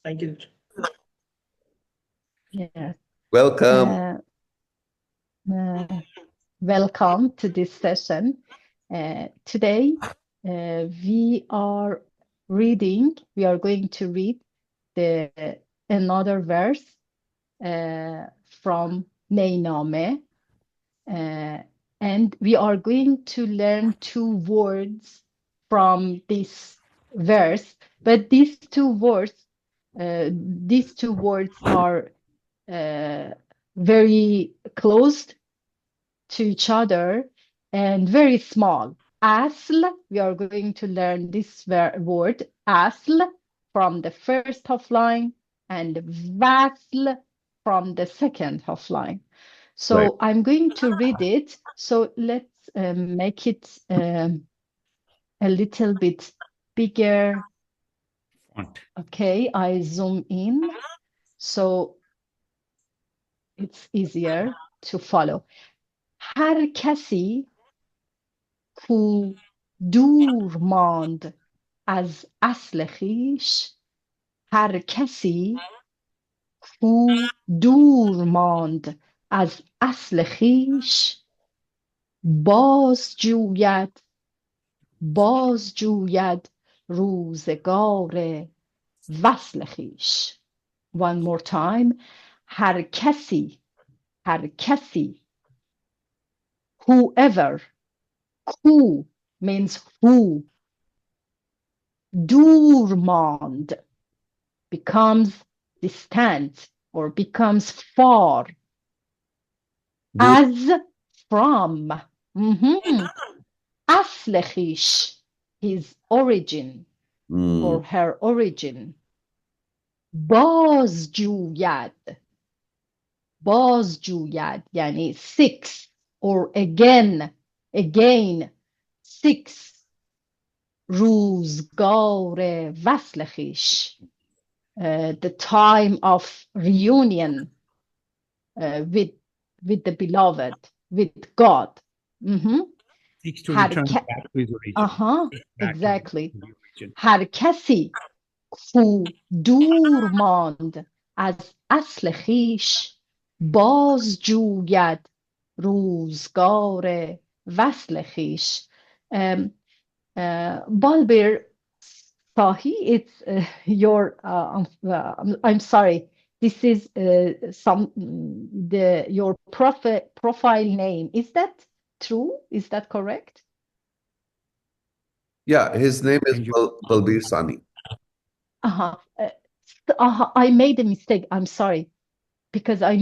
Thank you. Yeah. Welcome. Welcome to this session. Today, we are going to read another verse from Neynameh, and we are going to learn two words from this verse. But these two words are very close to each other and very small. Asl, we are going to learn this word, asl, from the first half line, and vasl from the second half line. So Right. I'm going to read it. So let's make it a little bit bigger. Font. Okay, I zoom in so it's easier to follow. هر کسی کو دور ماند از اصل خویش، هر کسی کو دور ماند از اصل خویش، باز جوید روزگار وصل خویش. One more time. هر کسی whoever, who means who, دور ماند becomes distant or becomes far, as from, asl خویش, his origin or her origin. باز جوید یعنی seeks or again seeks. روزگار وصل خویش, the time of reunion with the beloved, with God. Seeks to return back to his origin. Exactly. To the origin. هر کسی کو دور ماند از اصل خویش، باز جوید روزگار وصل خویش. Balbir Sahi, it's your I'm sorry, this is your profile name. Is that true? Is that correct? Yeah, his name is Balbir Sani. I made a mistake. I'm sorry, because I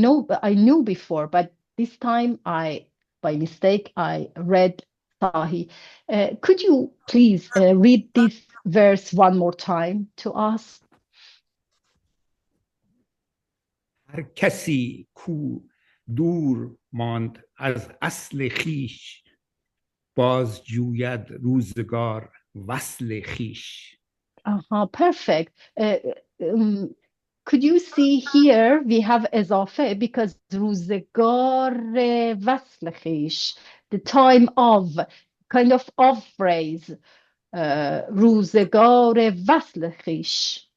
knew before, but this time by mistake I read Sahi. Could you please read this verse one more time to us? هر کسی کو دور ماند از اصل خویش، باز جوید روزگار وصل خویش. Perfect. Could you see here we have اضافه because روزگار وصل خویش, the time of, kind of phrase, روزگار وصل خویش.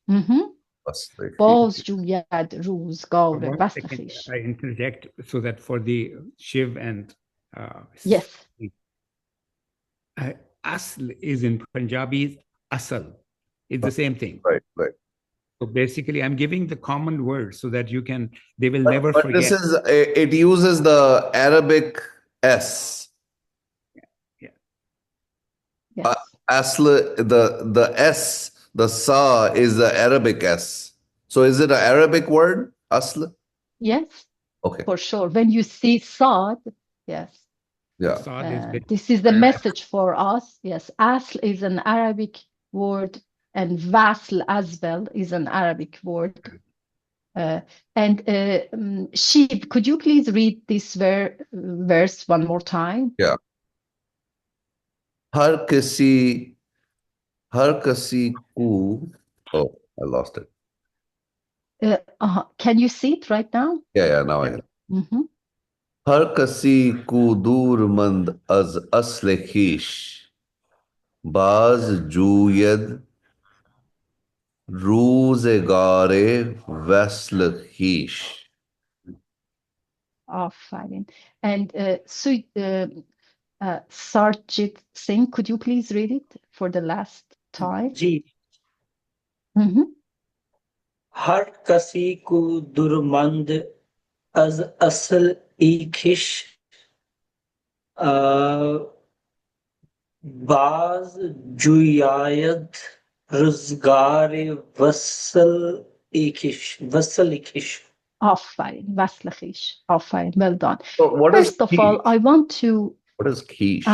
باز جوید روزگار وصل خویش. I interject so that for the Shiv and yes, asl is in Punjabi asl. It's the same thing. Right. So basically, I'm giving the common word so that they will never but forget. It uses the Arabic S. yes. Asl, the S, the sa is the Arabic S. So is it an Arabic word, asl? Yes. Okay. For sure. When you see Saad, yes. Yeah. This is the message for us. Yes, asl is an Arabic word, and vasl as well is an Arabic word. And Shiv, could you please read this verse one more time? Yeah. Har kasi ku. Oh, I lost it. Can you see it right now? Yeah, now I have. Har kasi ku dur mand az asl-e- khweesh, baz jūyad rūzgār-e vasl-e-khweesh. آفرین. And Sarjit Singh, could you please read it for the last time? Ji Mhm. हर कसी को दुर्मंद az asl-e-khweesh बाज jūyad rūzgār-e vasl-e-khweesh. آفرین. vasl-e-khweesh. آفرین. Well done. So what is First of all, I want to what is khwīsh?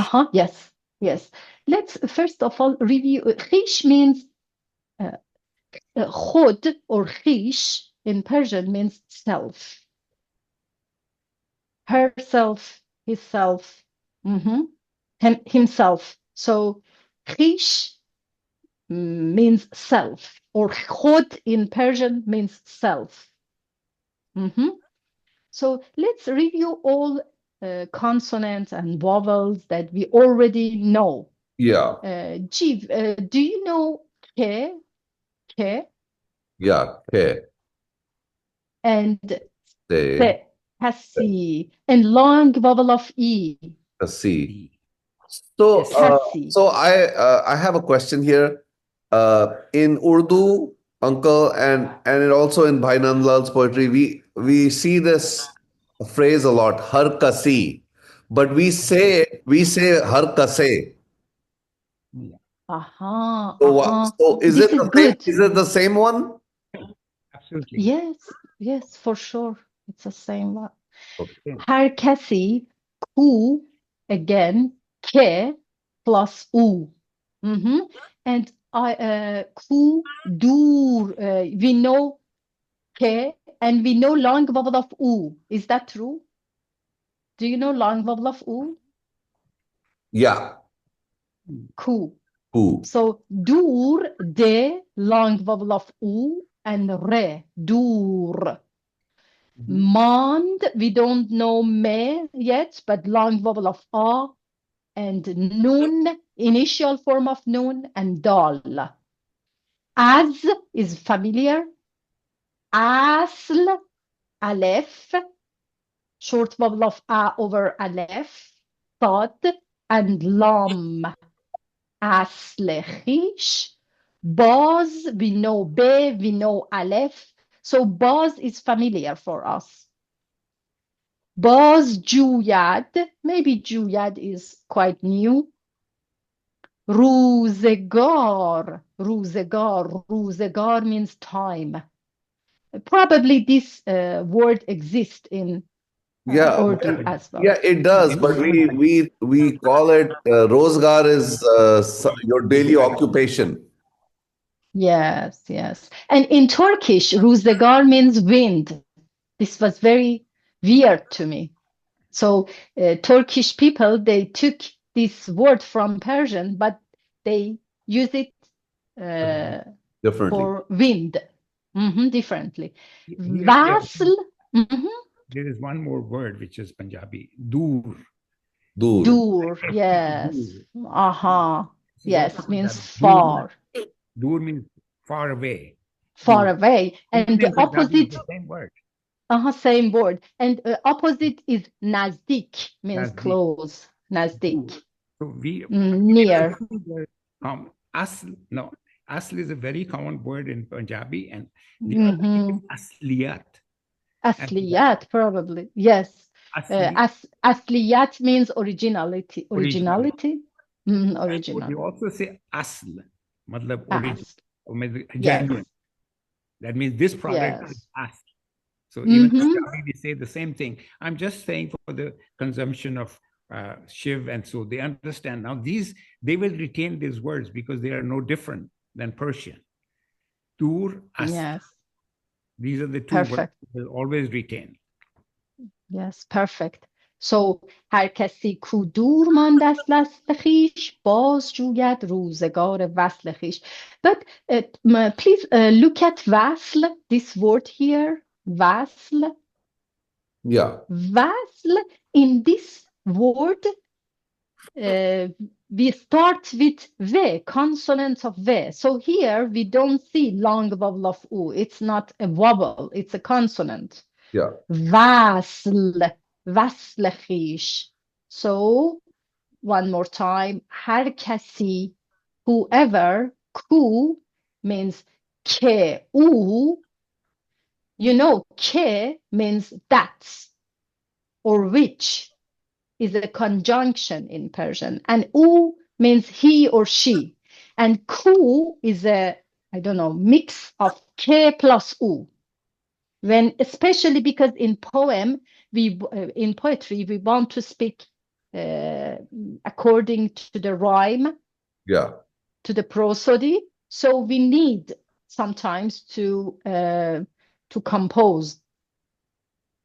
yes. Let's first of all review. Khwīsh means khud or khwīsh in Persian means self. Herself, himself. Himself. So khwīsh means self, or khud in Persian means self. So let's review all consonants and vowels that we already know. Yeah. Jiv, do you know ke? Ke? Yeah. Okay. And Say. se, kasī, and long vowel of e. Kasī. So, Kasī. so I have a question here. In Urdu, Uncle, and also in Bhai Nandlal's poetry, we see this phrase a lot, har kasī, but we say har kase. So is This it is the good. same? Is it the same one? Absolutely. Yes, for sure. It's the same one. Okay. Har kasī, ku, again, ke plus u. And ku, dur, we know ke, and we know long vowel of u. Is that true? Do you know long vowel of u? Yeah. Ku. Who? So dur, de, long vowel of u, and re, dur. Mand, we don't know me yet, but long vowel of a, and nun, initial form of nun, and dal. Az is familiar. Asl, aleph, short vowel of a over aleph, sad, and lam. Asl-e-khweesh. Baz, we know be, we know aleph. So baz is familiar for us. Baz, jūyad, maybe jūyad is quite new. Rūzgār, rūzgār means time. Probably this word exists in Urdu as well. Yeah, it does, but we call it Rozgar is your daily occupation. Yes. And in Turkish, rūzgār means wind. This was very weird to me. So Turkish people, they took this word from Persian, but they use it Differently. for wind differently. Vasl. There is one more word which is Punjabi, dur. Dur, yes. Yes, means far. Dur means far away. Far away. And the Punjabi opposite. is the same word. Same word. And opposite is nazdik, means Nazdik. close. Nazdik. So we Near. Asl is a very common word in Punjabi, and the Mhm. other thing is asliyat. Asliyat, probably. Yes. Asliyat means originality. Originality? We Original. also say asl, matlab Asl. original, Yes. genuine. That means this product is asl. So even in Punjabi, we say the same thing. I'm just saying for the consumption of Shiv, and so they understand now. They will retain these words because they are no different than Persian. Dur, asl. Yes. These are the two words Perfect. we'll always retain. Yes, perfect. So هر کسی کو دور مانده است asl-e-khweesh باز جوید روزگار vasl-e-khweesh. But please look at vasl, this word here, vasl. Yeah. Vasl, in this word, we start with V, consonant of V. So here we don't see long vowel of U. It's not a vowel, it's a consonant. Yeah. vasl-e-khweesh. So one more time, her kasī, whoever, ku means ke, u. You know, ke means that or which is a conjunction in Persian, and u means he or she, and ku is a, I don't know, mix of k plus u. When, especially because in in poetry, we want to speak according to the rhyme, Yeah. to the prosody. So we need sometimes to compose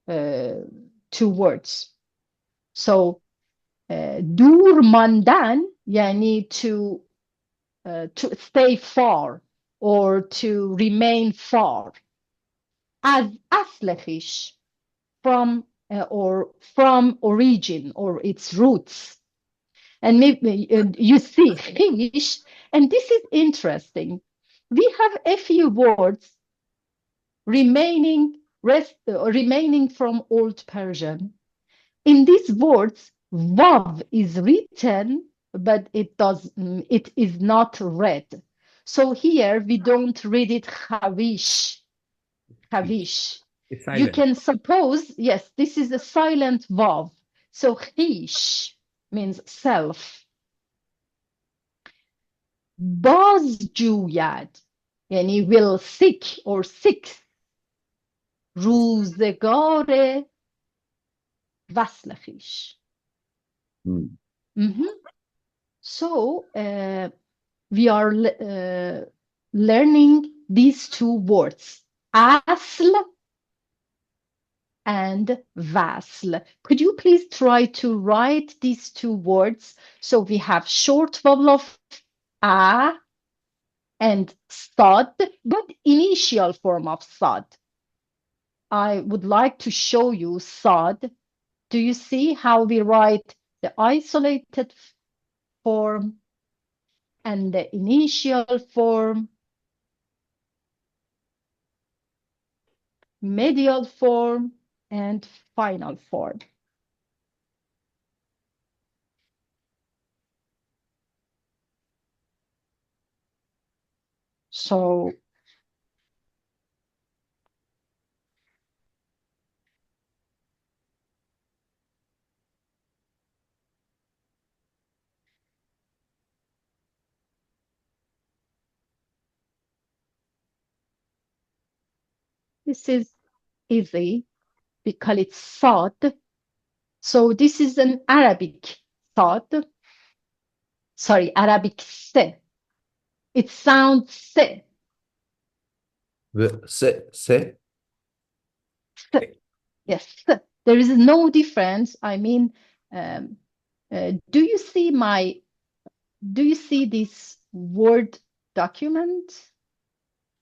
two words. So dur mandan, yani to stay far or to remain far. As asl-e-khweesh, from origin or its roots. And maybe you see khwīsh, and this is interesting. We have a few words remaining from Old Persian. In these words, vav is written, but it is not read. So here we don't read it khwīsh. Khwīsh. You can suppose, yes, this is a silent vav. So khwīsh means self. Baz jūyad, yani will seek or seeks. rūzgār-e vasl-e-khweesh. So we are learning these two words, asl and vasl. Could you please try to write these two words? So we have short vowel of a and sad, but initial form of sad. I would like to show you sad. Do you see how we write the isolated form and the initial form, medial form, and final form? So this is easy. We call it sad. So this is an Arabic sad. Sorry, Arabic se. It sounds se. Se? Yes, there is no difference. I mean, do you see this Word document?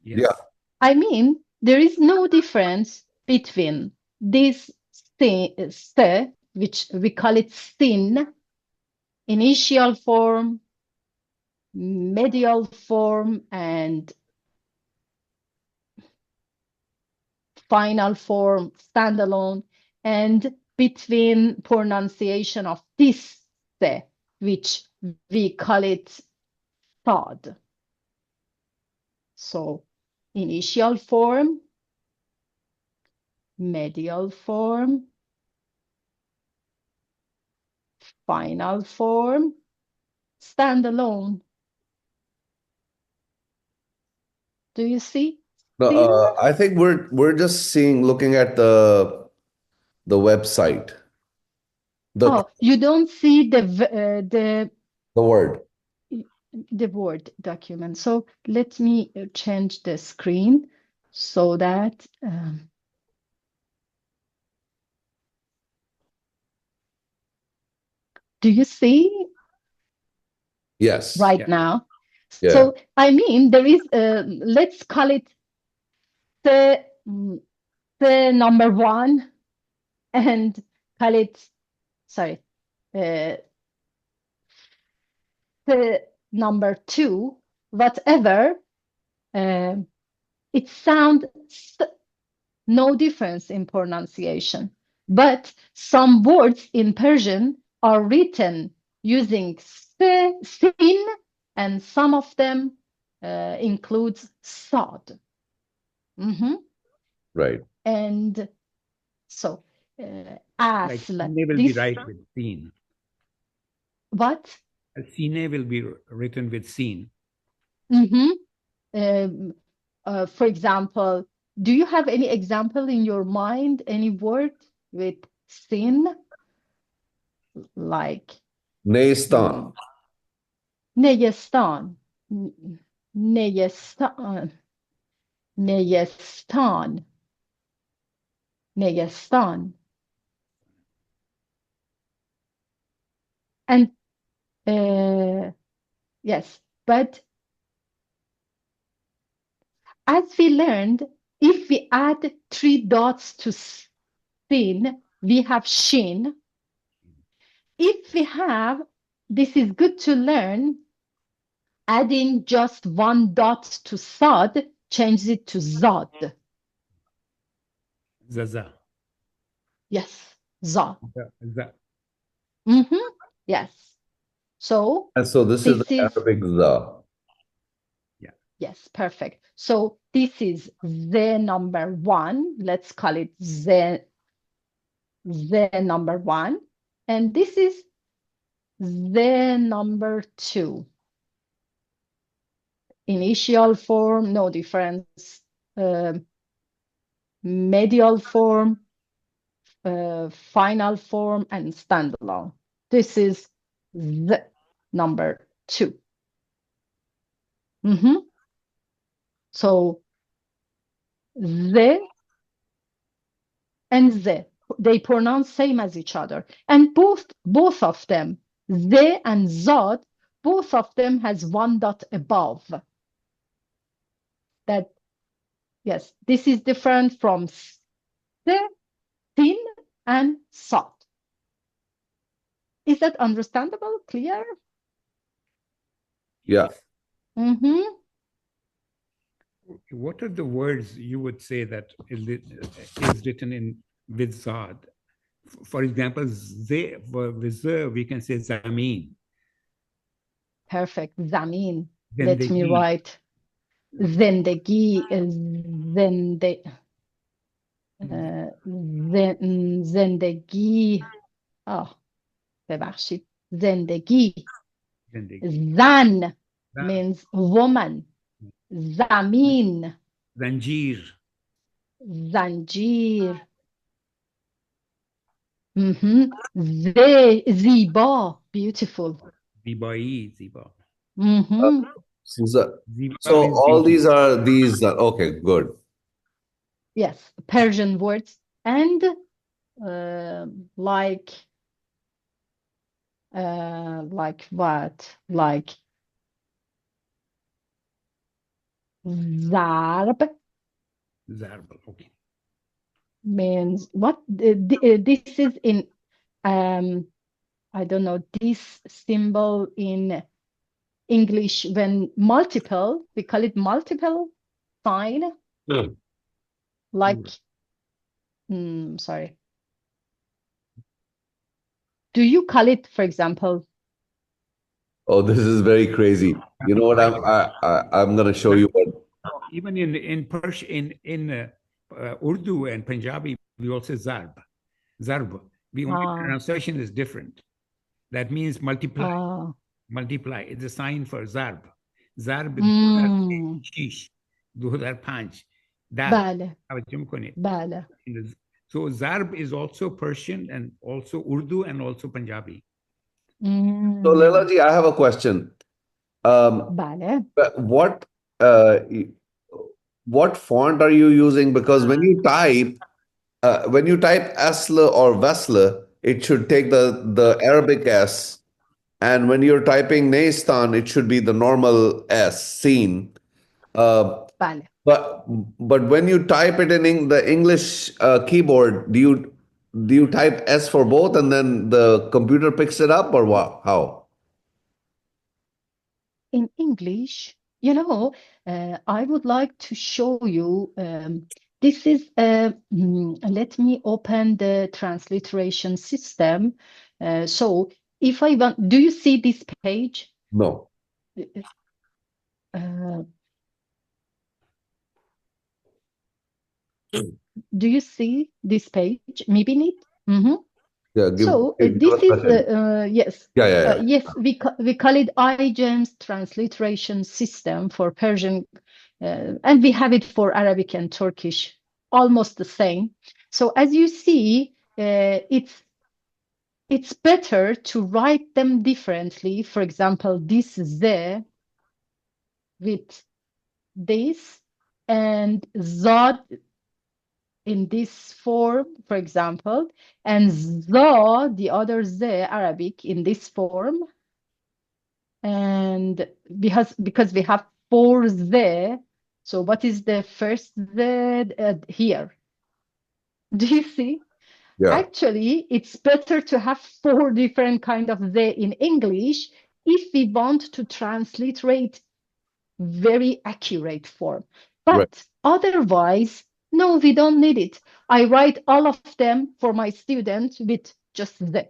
Yes. Yeah. I mean, there is no difference between this se, which we call it sin, initial form, medial form, and final form, standalone, and between pronunciation of this se, which we call it sad. So initial form, medial form, final form, standalone. Do you see? I think we're just looking at the website. You don't see the word. The Word document. So let me change the screen so that do you see? Yes. Right now. Yeah. So I mean, there is let's call it the number one, and call it, sorry, number 2, whatever, it sounds no difference in pronunciation. But some words in Persian are written using sin, and some of them includes sad. Right. And so, Like asl. Sine will be right with seen. What? Sine will be written with seen. For example, do you have any example in your mind, any word with sin? Like Neistan. Negestan. Negestan. Negestan. Negestan. And yes, but as we learned, if we add 3 dots to sin, we have shin. If we have, this is good to learn, adding just 1 dot to sad, change it to zad. Zaza. Yes, zad. Za. Yes. So, And so this is the Arabic za. Yes, perfect. So this is the number 1. Let's call it the number 1. And this is the number 2. Initial form, no difference. Medial form, final form, and standalone. This is the number 2. So the and the, they pronounce same as each other. And both of them, the and zad, both of them has 1 dot above. That, yes, this is different from the, sin, and sad. Is that understandable, clear? Yeah. What are the words you would say that is written in with zad? For example, with ze, we can say zameen. Perfect, zameen. Zendegi. Let me write. Zendegi, زندگی ببخشید زندگی. زن means woman. زمین. زنجیر. زنجیر. زیبا, beautiful. زیبایی, زیبا. So all these are okay, good. Yes, Persian words. And like what? Like zarb. Zarb, okay. Means what? This is in I don't know, this symbol in English when multiple, we call it multiple sign. Like sorry. Do you call it, for example? Oh, this is very crazy. You know what? I'm going to show you what. Even in Persian, in Urdu and Punjabi, we also zarb. Zarb. The only pronunciation is different. That means multiply. Multiply. It's a sign for zarb. Zarb is sheesh. 2005. Bale. Bale. So zarb is also Persian and also Urdu and also Punjabi. So Leila ji, I have a question. What font are you using? Because when you type asl or vasl, it should take the Arabic S, and when you're typing Neistan, it should be the normal S, seen. But when you type it in the English keyboard, do you type S for both and then the computer picks it up, or what? How? in English, you know, I would like to show you. This is, let me open the transliteration system. So if I want, do you see this page? No. Do you see this page? Maybe not. Mm-hmm. Yeah, So this is yes, yes. We call it iGEM's transliteration system for Persian, and we have it for Arabic and Turkish, almost the same. So as you see, it's better to write them differently. For example, this Z with this and Zod in this form, for example, and Za, the other Z, Arabic, in this form. And because we have 4 Z, so what is the first Z here? Do you see? Yeah. Actually, it's better to have 4 different kind of Z in English if we want to transliterate very accurate form. But otherwise, no, we don't need it. I write all of them for my students with just Z.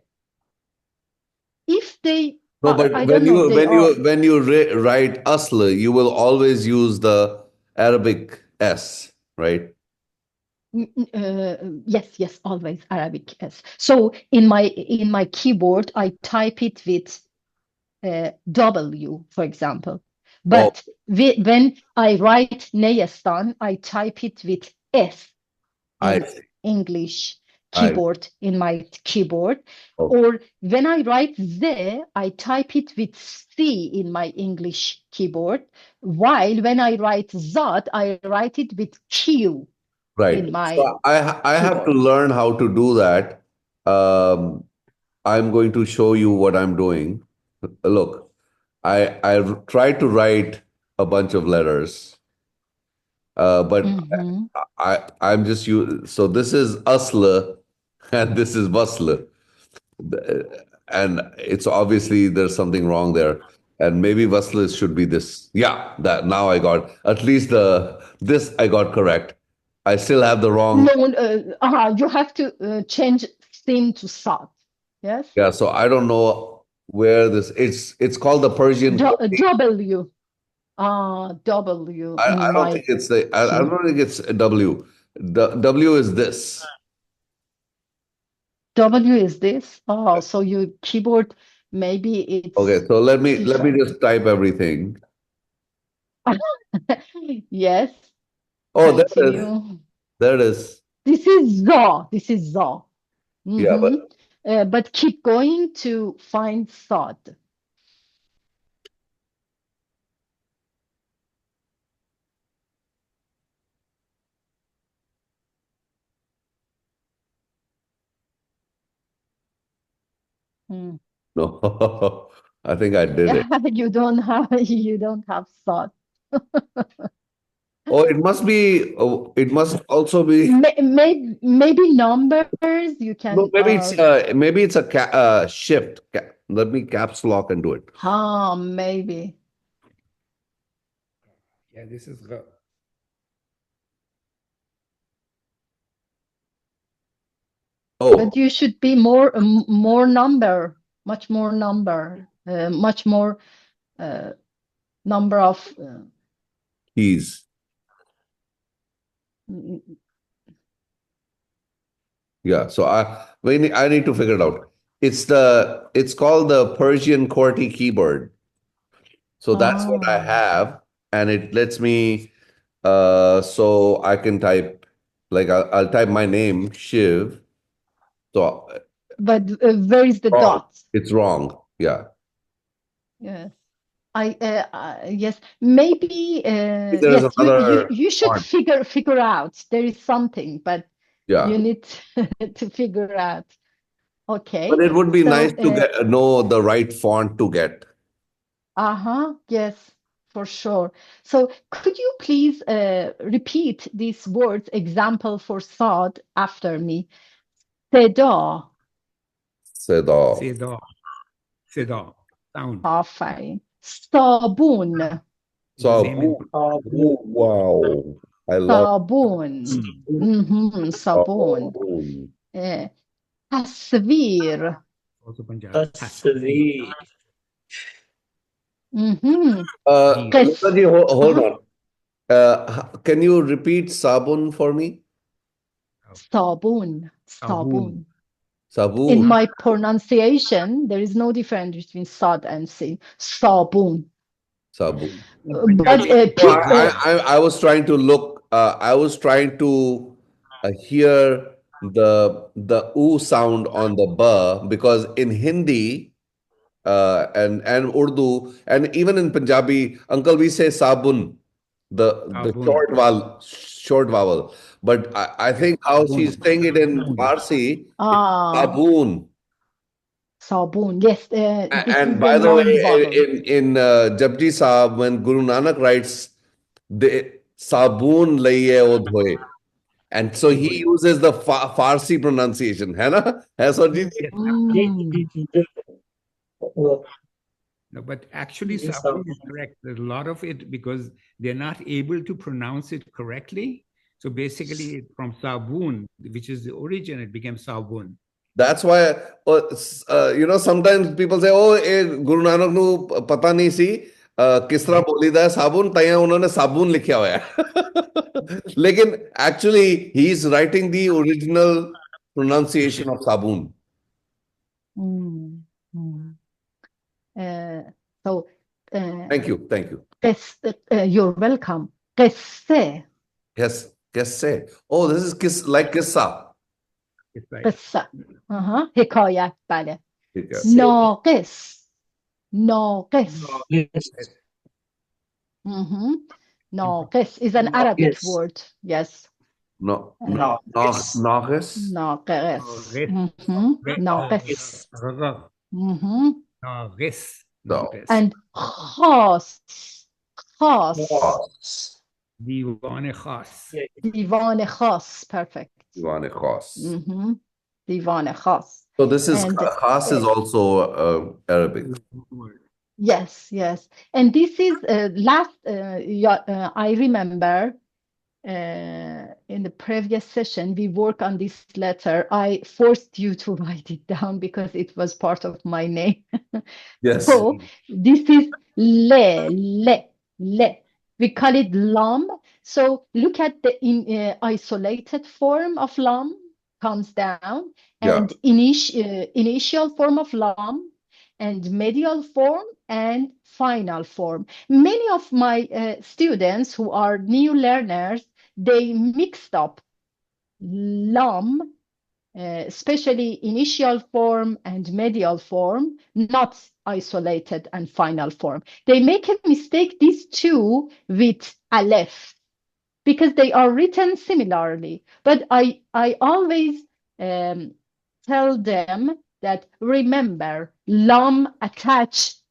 If they, no, but when you write asl, you will always use the Arabic S, right? Yes, always Arabic S. So in my keyboard, I type it with W, for example. But when I write Neyastan, I type it with S in English keyboard, in my keyboard. Or when I write Z, I type it with C in my English keyboard. While when I write Zad, I write it with Q. Right. So I have to learn how to do that. I'm going to show you what I'm doing. Look, I tried to write a bunch of letters, but I'm just so this is asl and this is vasl, and it's obviously there's something wrong there, and maybe vasl should be this. Yeah, that now I got at least this I got correct. I still have the wrong. No, you have to change sin to sad. Yes. Yeah, so I don't know where this. It's called the Persian. W. W. I don't think it's I don't think it's a W. W is this. W is this. Oh, so your keyboard maybe it's okay. So let me just type everything. Yes. Oh, there it is. This is Za. This is Za. Yeah, but keep going to find Sad. No, I think I did it. You don't have Sad. Oh, it must be. It must also be. Maybe numbers. You can. No, maybe it's a shift. Let me caps lock and do it. Maybe. Yeah, this is. But you should be more number, much more number, much more number of keys. Yeah, so I need to figure it out. It's called the Persian QWERTY keyboard. So that's what I have, and it lets me so I can type, like I'll type my name, Shiv. So but where is the dot? It's wrong. Yeah. Yes. Yes, maybe yes, you should figure out. There is something, but you need to figure out. Okay. But it would be nice to know the right font to get. Yes, for sure. So could you please repeat these words, example for Sad after me? Seda. Seda. Sound. Fine. صابون. Sabun. Oh, wow. I love صابون. صابون. sabun. تصویر. Also Punjabi. tasveer, Lisa ji, hold on. Can you repeat sabun for me? صابون. صابون. Sabun. In my pronunciation, there is no difference between sad and sin. Sabun. Sabun. But I was trying to look. I was trying to hear the oo sound on the ba, because in Hindi and Urdu and even in Punjabi, Uncle, we say sabun, the Sabun. short vowel. But I think how she's saying it in Farsi, sabun. Sabun. Yes, this And is by a the way, long vowel. in Japji Sahib, when Guru Nanak writes, the sabun laiye o dhoye. And so he uses the Farsi pronunciation. है ना? है Sarji ji? No, but actually, sabun is correct. There's a lot of it because they're not able to pronounce it correctly. So basically, from sabun, which is the origin, it became sabun. That's why, sometimes people say, oh, Guru Nanak nu pata nahi si, किस तरह बोलीदा है साबुन, तैयार उन्होंने साबुन लिखा हुआ है. लेकिन actually, he is writing the original pronunciation of sabun. So, Thank you. you're welcome. Kase. Yes, kase. Oh, this is like kissa. It's like قصة. حکایت. بله. Yes. ناقص. ناقص. ناقص is an Arabic word. Yes. No. Naqis. Naqis. ناقص. ناقص. ناقص. ناقص. No. And خاص. خاص. دیوان خاص. دیوان خاص. Perfect. Diwan-e khas. دیوان خاص. So this is And, khas is also Arabic. Yes. And this is I remember in the previous session, we worked on this letter. I forced you to write it down because it was part of my name. Yes. So this is le. We call it lam. So look at the isolated form of lam comes down, and initial form of lam, and medial form and final form. Many of my students who are new learners, they mixed up lam, especially initial form and medial form, not isolated and final form. They make a mistake, these two, with aleph, because they are written similarly. But I always tell them that remember, lam attached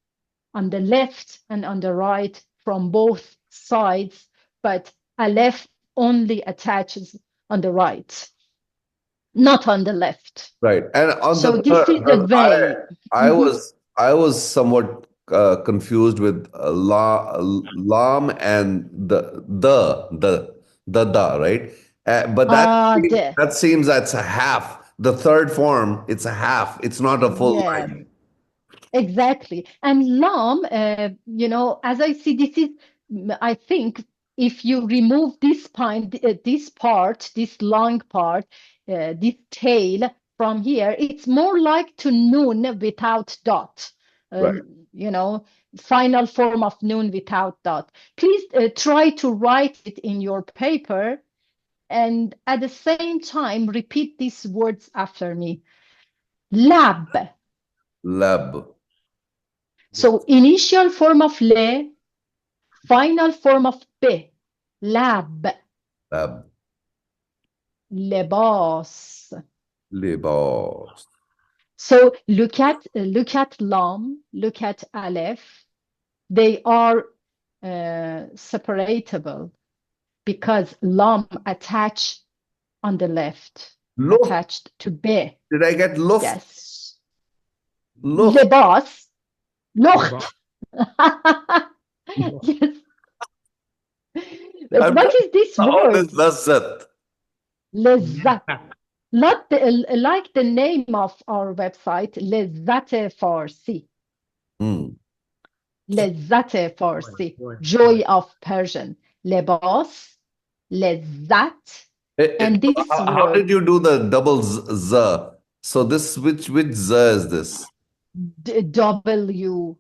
on the left and on the right from both sides, but aleph only attaches on the right, not on the left. Right. And on So this is the way. I was somewhat confused with lam and the da, right? But that seems that's a half. The third form, it's a half. It's not a full line. Exactly. And lam, as I see, this is, I think, if you remove this part, this long part, this tail from here, it's more like to noon without dot. Right. Final form of noon without dot. Please try to write it in your paper, and at the same time, repeat these words after me. Lab. So initial form of le, final form of be. Lab. Lebas. So look at lam, look at aleph. They are separatable because lam attached on the left, attached to be. Did I get luf? Yes. Lebas. Lucht. Yes. But what is this What word? is lazzat? Lezzat. Not like the name of our website, Lezzat-e Farsi. Lezzat-e Farsi. Joy of Persian. Lebas, lezzat. And this How word, did you do the double z? So this, which z is this? W,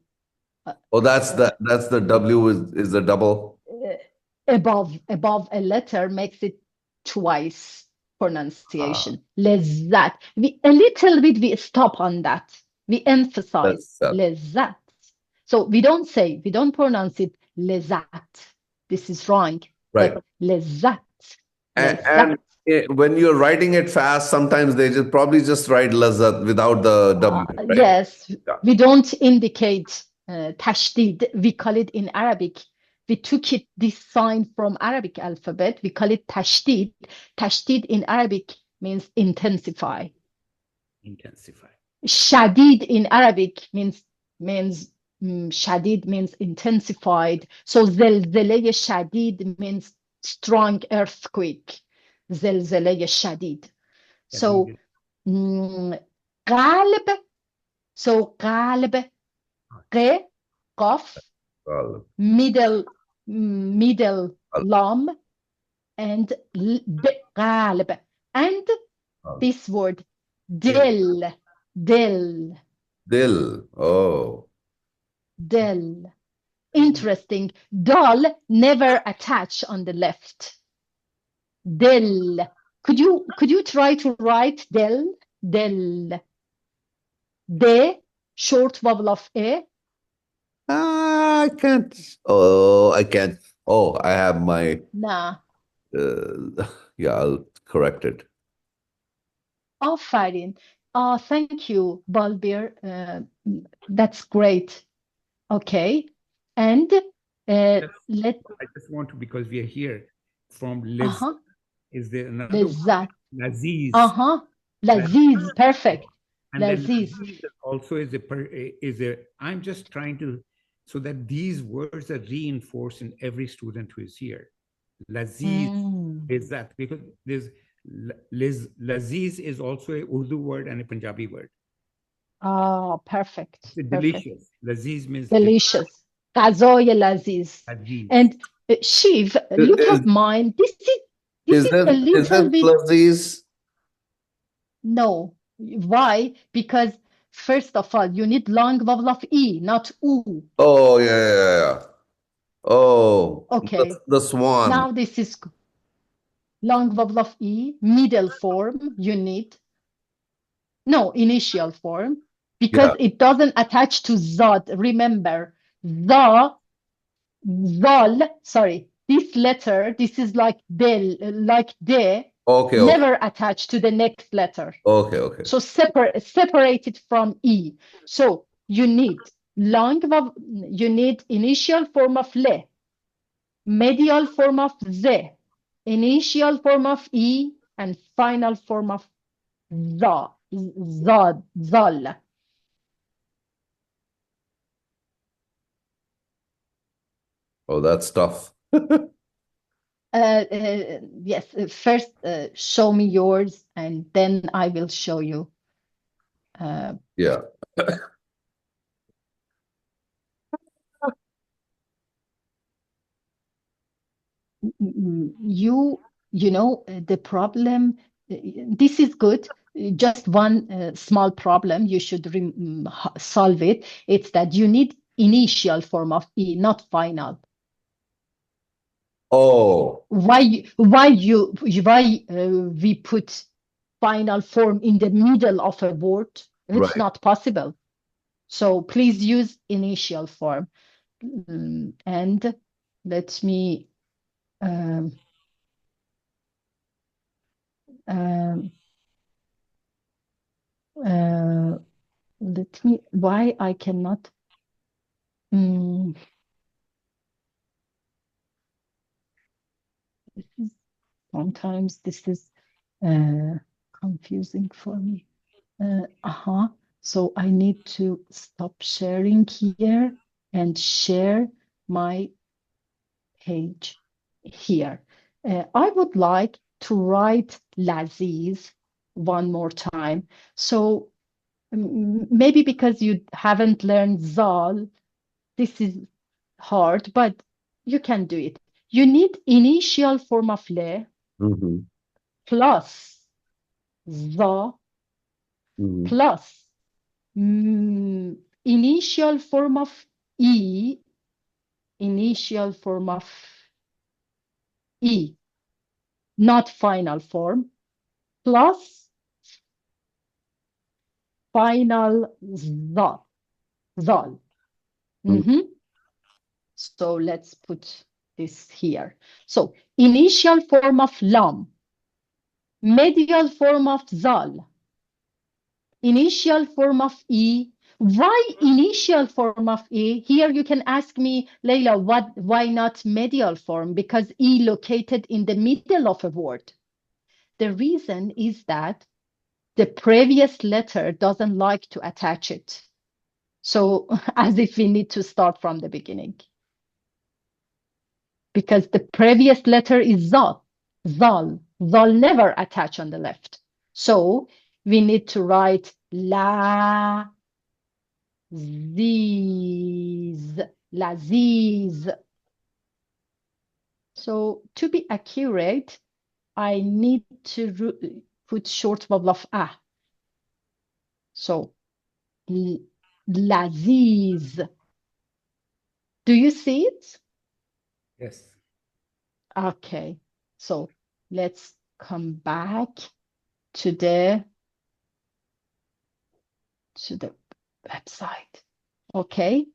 Oh, that's the W is the double. above a letter makes it twice pronunciation. Lezzat. A little bit we stop on that. We emphasize lezzat. So we don't pronounce it lezzat. This is wrong. Right. But lezzat. And when you're writing it fast, sometimes they probably just write lazzat without the W. Right? Yes, we don't indicate tashdid. We call it in Arabic. We took this sign from Arabic alphabet. We call it tashdid. Tashdid in Arabic means intensify. Intensify. Shadid in Arabic means shadid means intensified. So zelzele shadid means strong earthquake. Zelzele shadid. So qalb. So qalb, qaf, middle lam, and qalb. And this word, dil. Oh. Dil. Interesting. Dal never attach on the left. Dil. Could you try to write del? Del. De, short vowel of e. I can't. Oh, I can't. Oh, I have my. Nah. Yeah, I'll correct it. Aferin. Thank you, Balbir. That's great. Okay. And I just want to, because we are here from Liz. Is there another Lizzat. Laziz. Laziz, perfect. And Laziz. Laziz also is a I'm just trying to, so that these words are reinforced in every student who is here. Laziz is that, because there's Laziz is also a Urdu word and a Punjabi word. Perfect. It's delicious. Laziz means delicious. Ghazay Laziz. And Shiv, look at mine. This is a little bit. Laziz? No. Why? Because first of all, you need long vowel of E, not U. Oh, yeah. Oh, okay. The swan. Now this is long vowel of E, middle form, you need. No, initial form, because it doesn't attach to Zod. Remember, Zal, sorry, this letter, this is like del, like de. Okay. Never attached to the next letter. Okay. So separate it from E. So you need you need initial form of le, medial form of ze, initial form of E, and final form of zal. Oh, that's tough. Yes, first show me yours and then I will show you. Yeah. You know, the problem, this is good. Just one small problem, you should solve it. It's that you need initial form of E, not final. Oh. Why we put final form in the middle of a word? It's not possible. So please use initial form. And let me why I cannot sometimes this is confusing for me. So I need to stop sharing here and share my page here. I would like to write Laziz one more time. So maybe because you haven't learned Zal, this is hard, but you can do it. You need initial form of le plus za plus initial form of e, initial form of e, not final form, plus final zal. So let's put this here. So initial form of lam, medial form of zal, initial form of e. Why initial form of e? Here you can ask me, Leila, why not medial form? Because e located in the middle of a word. The reason is that the previous letter doesn't like to attach it. So as if we need to start from the beginning. Because the previous letter is zal. Zal never attach on the left. So we need to write la, ziz, laziz. So to be accurate, I need to put short vowel of a. So laziz. Do you see it? Yes. Okay. So let's come back to the website. Okay.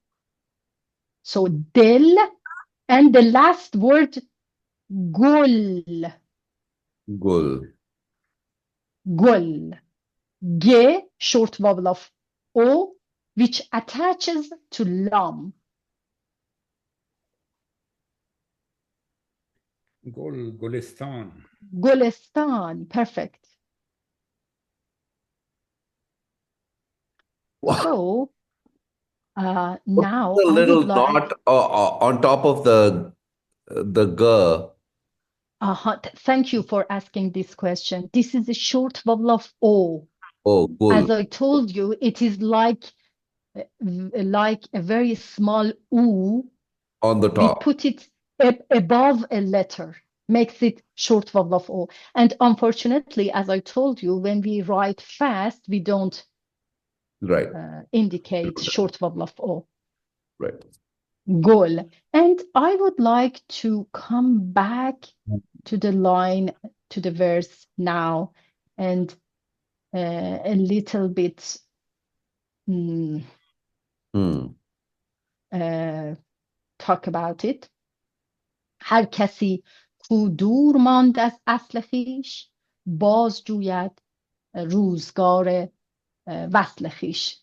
So del and the last word gul. Gul. Gul. Ge, short vowel of o, which attaches to lam. Gulistan. Gulistan. Perfect. Wow. So now a I little would like dot on top of the g. Thank you for asking this question. This is a short vowel of o. Oh, gul. As I told you, it is like a very small u. On the We top. put it above a letter, makes it short vowel of o. And unfortunately, as I told you, when we write fast, we don't indicate short vowel of o. Right. Goal. And I would like to come back to the line, to the verse now, and a little bit talk about it. هر کسی کو دور ماند از اصل خویش باز جوید روزگار وصل خویش.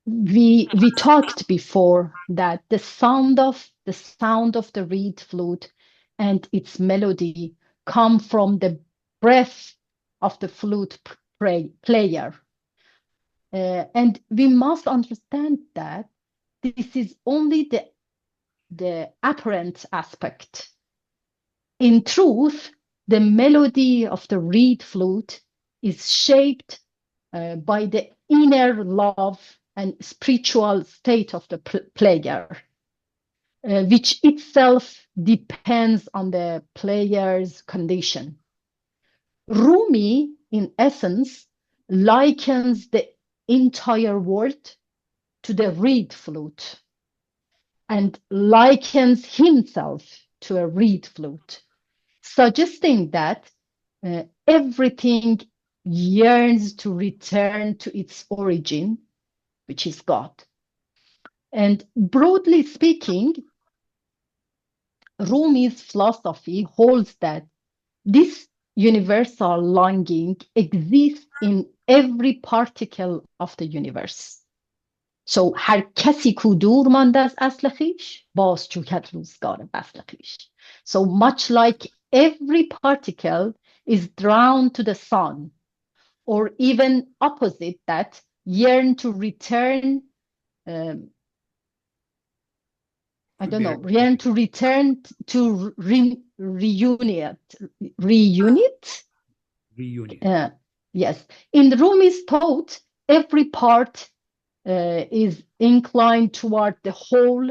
We talked before that the sound of the reed flute and its melody come from the breath of the flute player. And we must understand that this is only the apparent aspect. In truth, the melody of the reed flute is shaped by the inner love and spiritual state of the player, which itself depends on the player's condition. Rumi, in essence, likens the entire world to the reed flute and likens himself to a reed flute, suggesting that everything yearns to return to its origin, which is God. And broadly speaking, Rumi's philosophy holds that this universal longing exists in every particle of the universe. So هر کسی کو دور مانده از اصل خویش باز جوید روزگار وصل خویش. So much like every particle is drawn to the sun, or even opposite that, yearn to return I don't know, yearn to return to reunite. Reunite? Reunion. Yes. In Rumi's thought, every part is inclined toward the whole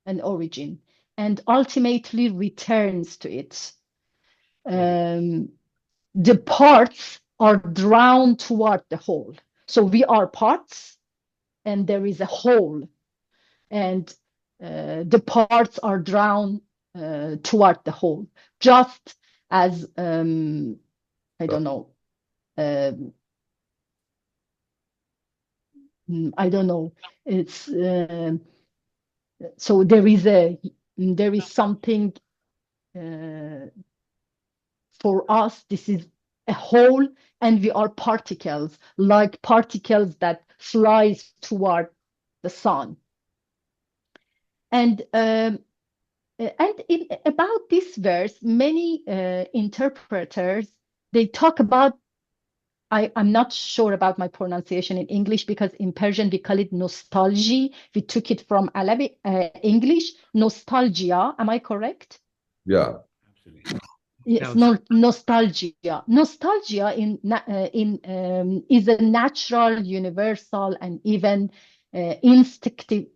and origin, and ultimately returns to it. The parts are drawn toward the whole. So we are parts, and there is a whole, and the parts are drawn toward the whole, just as I don't know. I don't know. It's so there is something for us. This is a whole, and we are particles, like particles that flies toward the sun. And about this verse, many interpreters, they talk about, I'm not sure about my pronunciation in English, because in Persian we call it nostalgia. We took it from Arabic, English, nostalgia. Am I correct? Yeah. Absolutely. Yes, nostalgia. Nostalgia is a natural, universal, and even instinctive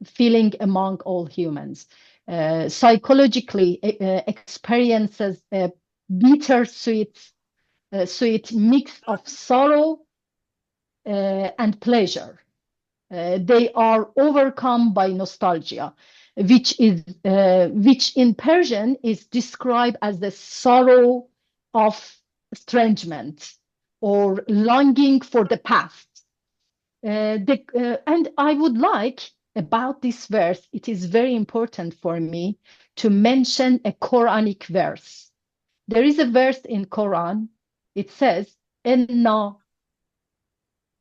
feeling among all humans. Psychologically, experiences bittersweet sweet mix of sorrow and pleasure. They are overcome by nostalgia, which in Persian is described as the sorrow of estrangement or longing for the past. And I would like, about this verse, it is very important for me to mention a Quranic verse. There is a verse in Quran. It says, "Inna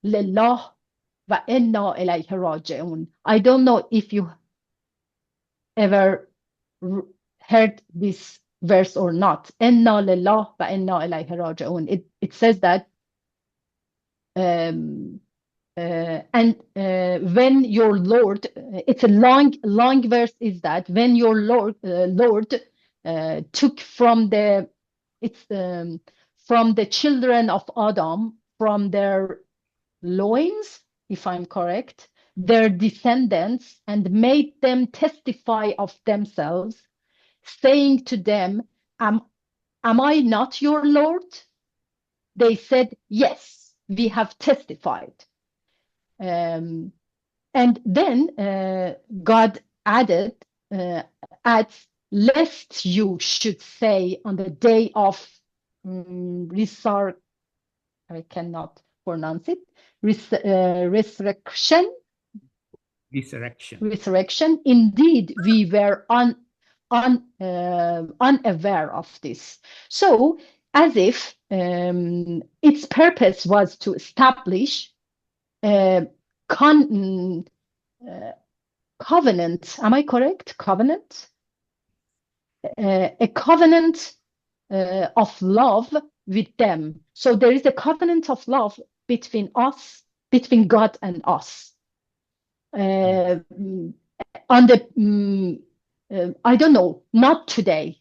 lillah wa inna ilayhi raji'un." I don't know if you ever heard this verse or not. "Inna lillah wa inna ilayhi raji'un." It says that, and when your Lord, it's a long verse, is that when your Lord took from the children of Adam, from their loins, if I'm correct, their descendants, and made them testify of themselves, saying to them, am I not your Lord? They said, yes, we have testified. And then God adds, lest you should say on the day of resurrection, I cannot pronounce it, resurrection. Indeed, we were unaware of this. So, as if its purpose was to establish covenant. Am I correct? Covenant. A covenant of love with them. So there is a covenant of love between us, between God and us. On the I don't know, not today.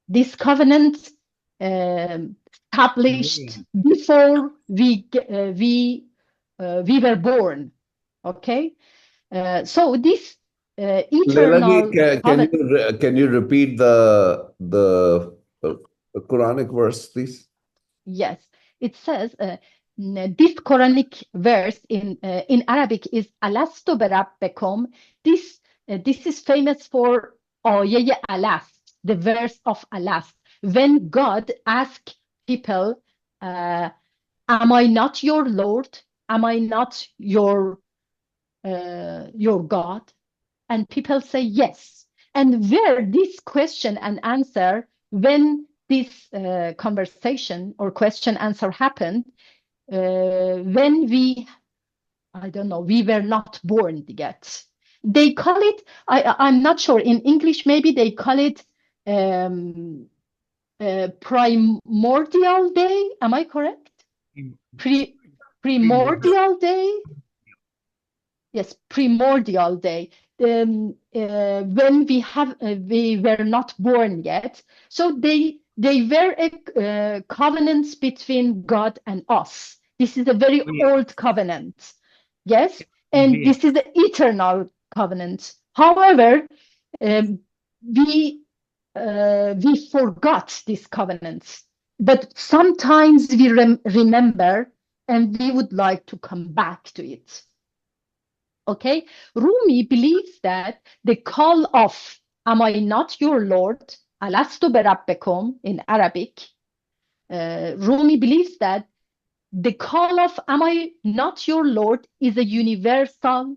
This covenant established before we were born. Okay, so this eternal. Can you repeat the Quranic verse, please? Yes, it says this Quranic verse in Arabic is "Alastu berabbekum." This is famous for Ayeh Alas, the verse of Alas, when God asked people, "Am I not your Lord? Am I not your God?" And people say yes. And where this question and answer, when this conversation or question answer happened, when we were not born yet. They call it, I'm not sure, in English maybe they call it primordial day. Am I correct? Primordial day. yes, primordial day, when we were not born yet. So they were a covenant between God and us. This is a very old covenant, yes, and this is the eternal covenant. However, we forgot this covenant, but sometimes we remember, and we would like to come back to it. Okay, Rumi believes that the call of "Am I not your Lord?" "Alastu berabbekum" in Arabic. Rumi believes that the call of "Am I not your Lord?" is a universal,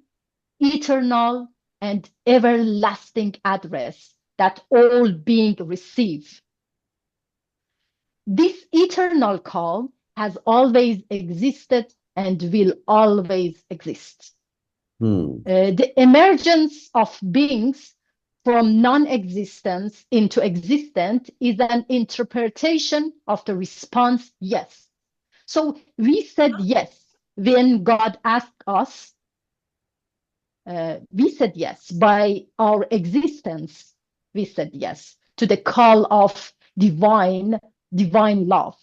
eternal, and everlasting address that all beings receive. This eternal call has always existed and will always exist. The emergence of beings from non-existence into existence is an interpretation of the response yes. So we said yes when God asked us. We said yes by our existence. We said yes to the call of divine love,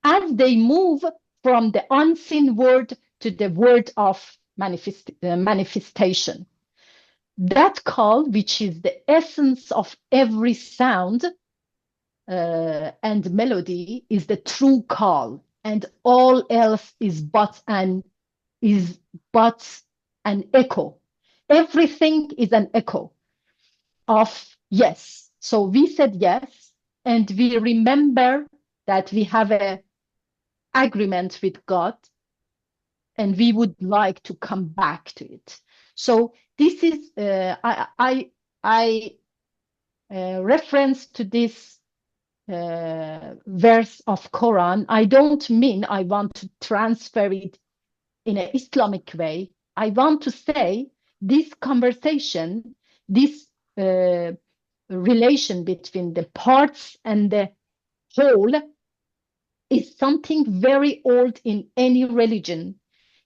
as they move from the unseen word to the word of manifestation. That call, which is the essence of every sound and melody, is the true call, and all else is but an echo. Everything is an echo of yes. So we said yes, and we remember that we have an agreement with God, and we would like to come back to it. So this is I reference to this verse of Quran. I don't mean I want to transfer it in an Islamic way. I want to say this conversation, this relation between the parts and the whole is something very old in any religion.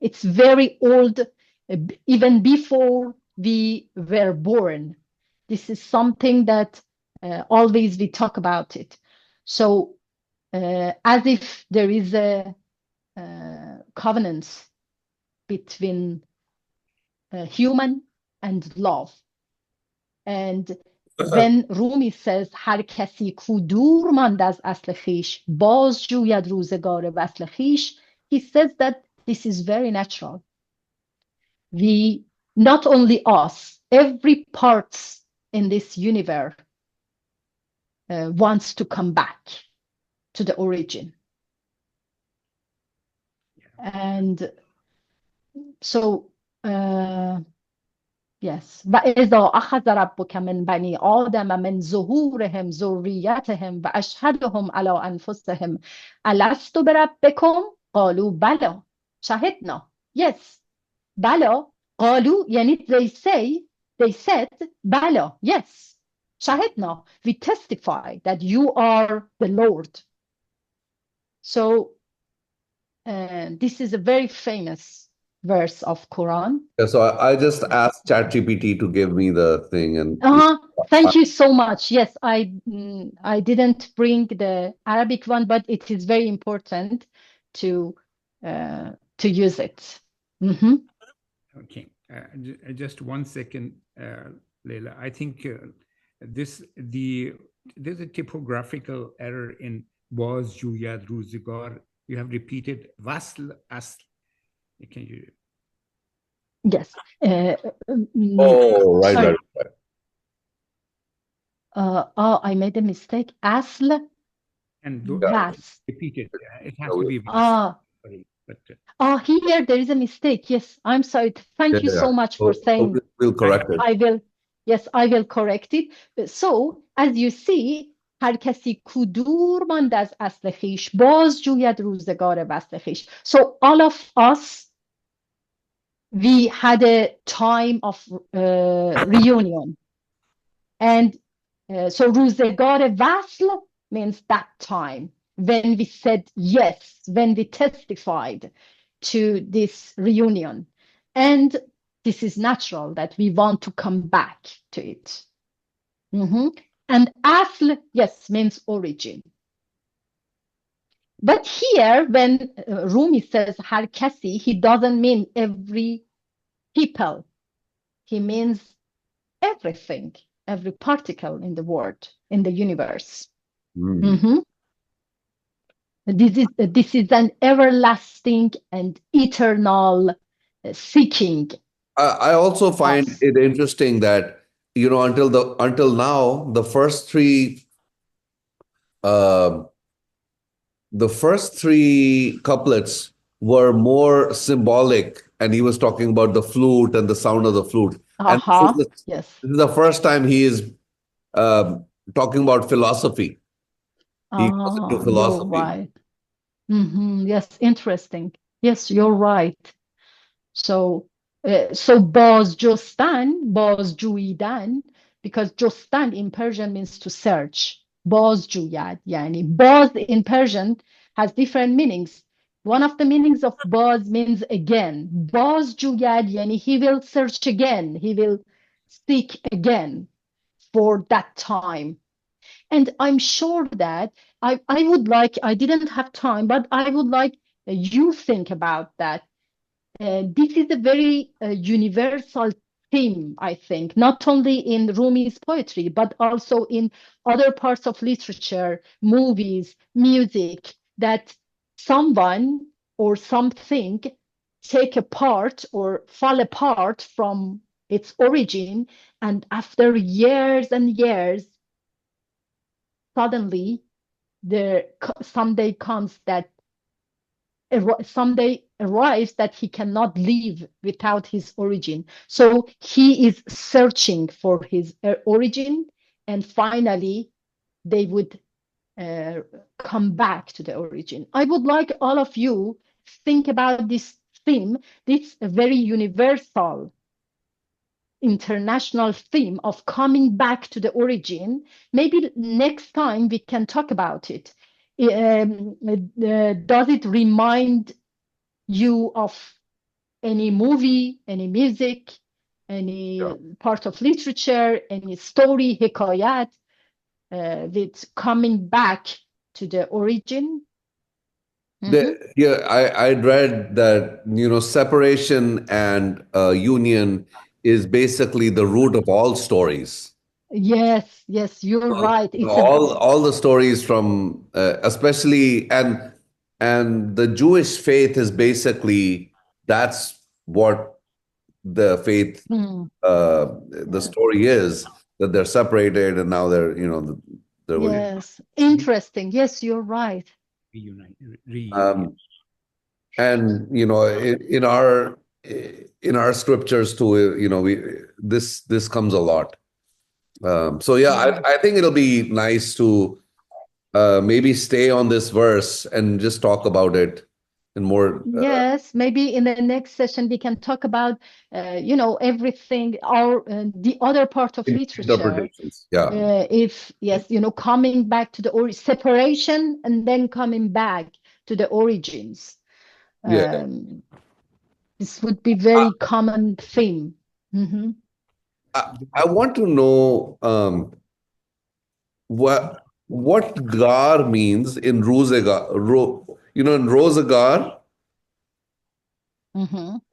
It's very old even before we were born. This is something that always we talk about it. So as if there is a covenant between human and love. And when Rumi says هر کسی کو دور ماند از asl-e-khweesh باز جوید روزگار vasl-e-khweesh, he says that this is very natural. We, not only us, every part in this universe wants to come back to the origin. And so yes, وَإِذَا أَخَذَ رَبُّكَ مِنْ بَنِي آدَمَ مِنْ ظُهُورِهِمْ ذُرِّيَّتَهُمْ وَأَشْهَدَهُمْ عَلَىٰ أَنفُسِهِمْ أَلَسْتُ بِرَبِّكُمْ قَالُوا بَلَىٰ شَهِدْنَا. Yes, بَلَىٰ. قَالُوا يعني they said بَلَىٰ, yes, شَهِدْنَا, we testify that you are the Lord. So this is a very famous verse of Quran. Yeah, so I just asked ChatGPT to give me the thing, and thank you so much. Yes, I didn't bring the Arabic one, but it is very important to use it. Mm-hmm. Okay, just 1 second, Leila. I think there's a typographical error in was, jūyad, روزگار. You have repeated vasl, asl. Can you? Yes. Right. I made a mistake. Asl and vas. Repeated. It has to be. Sorry, but here there is a mistake. Yes, I'm sorry. Thank you so much for saying. We'll correct it. I will correct it. So as you see, هر کسی کو دور ماند از asl-e-khweesh باز جوید روزگار vasl-e-khweesh. So all of us, we had a time of reunion, and so روزگار vasl means that time when we said yes, when we testified to this reunion. And This is natural that we want to come back to it. And asl, yes, means origin. But here, when Rumi says har kasī, he doesn't mean every people. He means everything, every particle in the world, in the universe. This is an everlasting and eternal seeking. I also find it interesting that, you know, until now, the first three couplets were more symbolic, and he was talking about the flute and the sound of the flute. And yes, this is the first time he is talking about philosophy. He goes into philosophy. You're right. Yes, interesting. Yes, you're right. So باز جستن, باز جویدن, because جستن in Persian means to search. باز جوید, yani باز in Persian has different meanings. One of the meanings of باز means again. باز جوید, yani he will search again. He will seek again for that time. And I'm sure that I would like, I didn't have time, but I would like you think about that. This is a very universal theme, I think, not only in Rumi's poetry, but also in other parts of literature, movies, music, that someone or something take apart or fall apart from its origin, and after years and years, suddenly someday comes that someday arrives that he cannot live without his origin. So he is searching for his origin, and finally they would come back to the origin. I would like all of you think about this theme, this very universal international theme of coming back to the origin. Maybe next time we can talk about it. Does it remind you of any movie, any music, any part of literature, any story, hikayat, with coming back to the origin? I read that, you know, separation and union is basically the root of all stories. Yes, you're right. It's all the stories from especially and the Jewish faith is basically, that's what the faith the story is, that they're separated and now they're, you know, yes, interesting. Yes, you're right. And you know, in our scriptures too, you know, this comes a lot. So yeah, I think it'll be nice to maybe stay on this verse and just talk about it in more. Yes, maybe in the next session we can talk about, you know, everything, or the other part of literature. If yes, you know, coming back to the separation and then coming back to the origins. This would be very common theme. I want to know what gar means in rūzgār. You know, in rūzgār,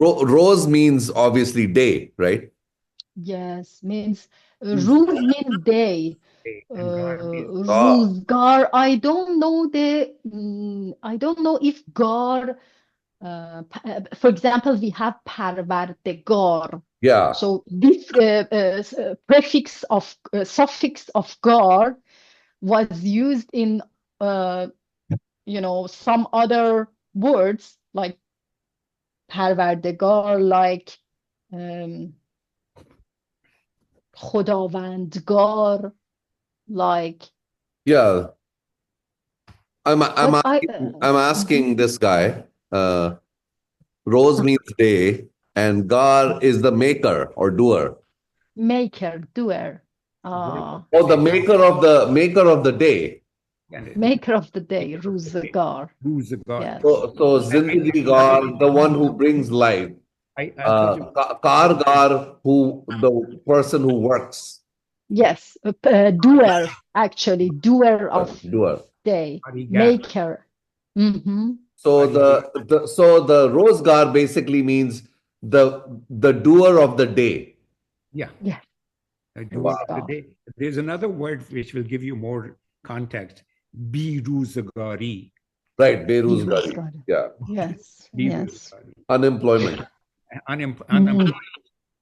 rose means obviously day, right? Yes, means rūz means day. Rūzgār, I don't know if gar. For example, we have parvardegar. Yeah. So this prefix of suffix of gar was used in you know, some other words like parvardegar, like خداوندگار, like I'm asking this guy. Rose means day, and gar is the maker or doer. Maker, doer. The maker of the day. Maker of the day, rūzgār. Rūzgār. Yes. So zindagi gar, the one who brings life. Kargar, who the person who works. Yes, doer, actually, doer of Doer. day, Karigar. maker. Mhm. So the rūzgār basically means the doer of the day. Yeah. Yeah. A doer of the Rūzgār. day. There's another word which will give you more context. Rūzgār-e. Right, beruzgari. Rūzgār. Yeah. Yes, Be yes. rūzgār-e. Unemployment. Unemployed.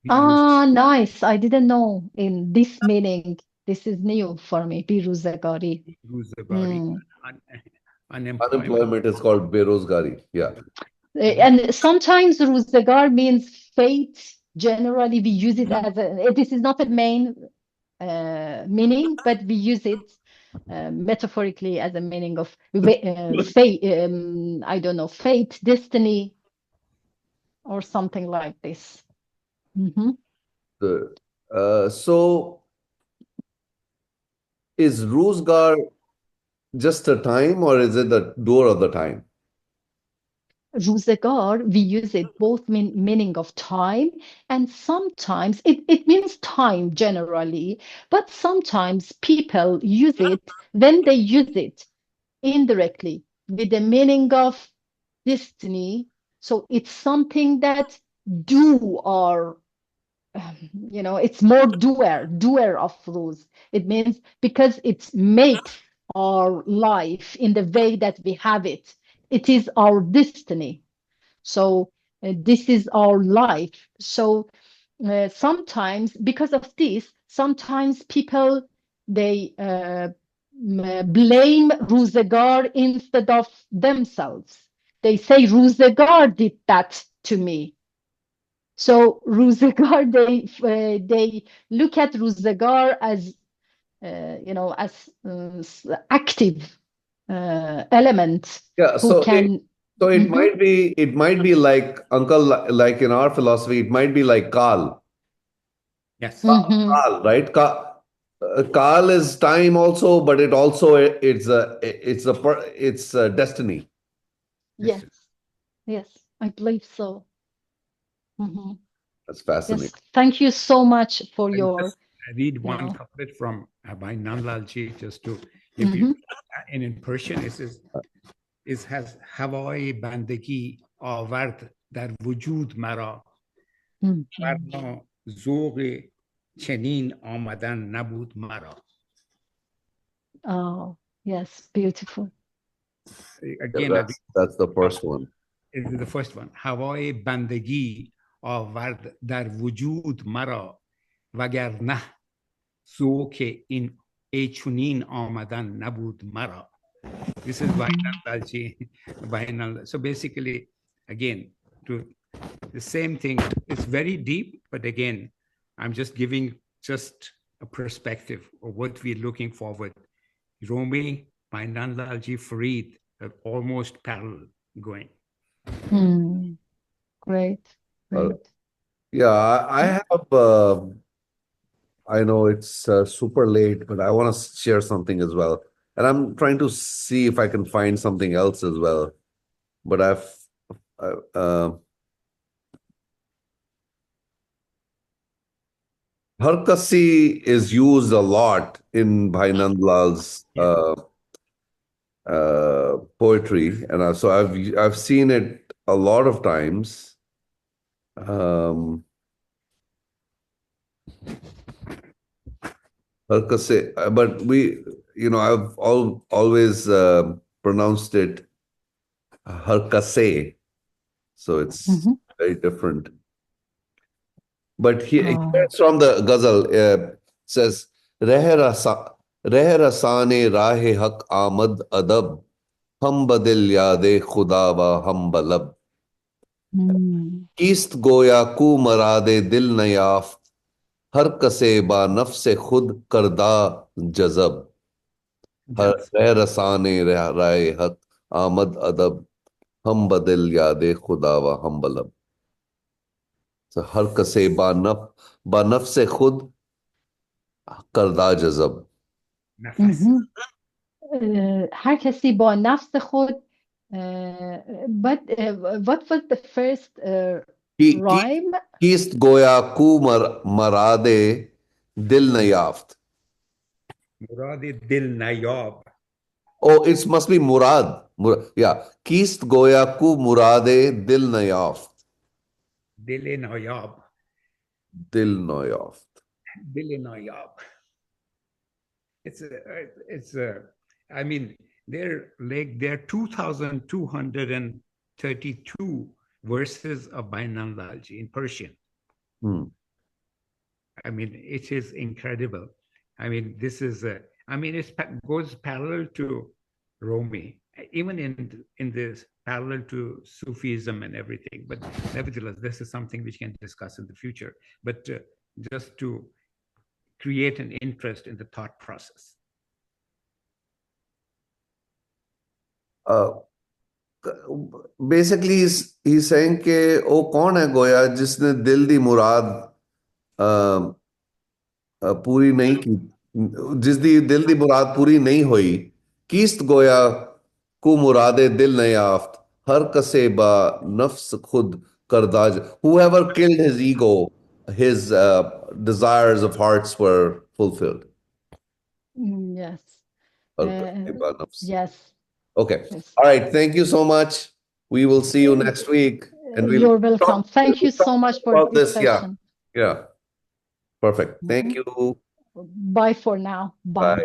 Ah, nice. I didn't know in this meaning. This is new for me. Rūzgār-e. Rūzgār-e. Unemployment. Unemployment is called beruzgari. Yeah. And sometimes rūzgār means fate. Generally, we use it as a, this is not a main meaning, but we use it metaphorically as a meaning of fate, I don't know, fate, destiny, or something like this. Mhm. So is rūzgār just a time, or is it the doer of the time? Rūzgār, we use it both meaning of time, and sometimes it means time generally, but sometimes people use it when they use it indirectly with the meaning of destiny. So it's something that do or it's more doer of rules. It means because it makes our life in the way that we have it. It is our destiny. So this is our life. So sometimes, because of this, sometimes people, they blame Rūzgār instead of themselves. They say Rūzgār did that to me. So Rūzgār, they look at Rūzgār as active element. Yeah. Who can. So it might be like, uncle, like in our philosophy, it might be like Kal. Yes. Kal, right? Kal is time also, but it's destiny. Yes, yes, I believe so. Mhm. That's fascinating. Yes, thank you so much for I'll your. just read one couplet from by Nandlalji just to give you. And in Persian, it says, "Is has havai bandagi avard dar wujud mara, varna zogh chenin amadan nabud mara." Oh, yes, beautiful. Again, that's the first one. This is the first one. Havai bandagi avard dar wujud mara, wagarnah zogh in chunin amadan nabud mara. This is Vainal. So basically, again, to the same thing. It's very deep, but again, I'm just giving just a perspective of what we're looking forward. Rumi, Vainal-ji, Farid, are almost parallel going. Great. Yeah, I have. I know it's super late, but I want to share something as well. And I'm trying to see if I can find something else as well. But kasī is used a lot in Bhai Nandlal's poetry, and so I've seen it a lot of times. Kasī, but I've always pronounced it Kase, so it's very different. But here's from the ghazal. Says, "Reh rasane rahe haq amad adab, hum badil yade khuda wa hum balab. Kist goya ku marade dil nayaft, har kase ba nafse khud karda jazab. Reh rasane rahe haq amad adab, hum badil yade khuda wa hum balab." So har kase ba nafse khud karda jazab. هر کسی با نفس خود. But what was the first rhyme. Kist goya ku marade dil na yaft. Murad dil nayab. Oh, it must be murad. Yeah. Kist goya ku murade dil na yaft. Dil nayab. Dil na yaft. Dil nayab. It's I mean, there are 2,232 verses of Bainanlalji in Persian. I mean, it is incredible. I mean, this is it goes parallel to Rumi, even in this parallel to Sufism and everything. But nevertheless, this is something which we can discuss in the future. But just to create an interest in the thought process. Basically, he's saying कि वो कौन है गोया जिसने दिल दी मुराद पूरी नहीं की, जिसदी दिल दी मुराद पूरी नहीं हुई, किस्त गोया को मुरादे दिल न याफ्त, हर कसे बा नफ्स खुद करदाज. Whoever killed his ego, his desires of hearts were fulfilled. Yes. Yes. Okay. Yes. All right. Thank you so much. We will see you next week. And You're welcome. Thank you so much for this session. Yeah. Perfect. Thank you. Bye for now. Bye.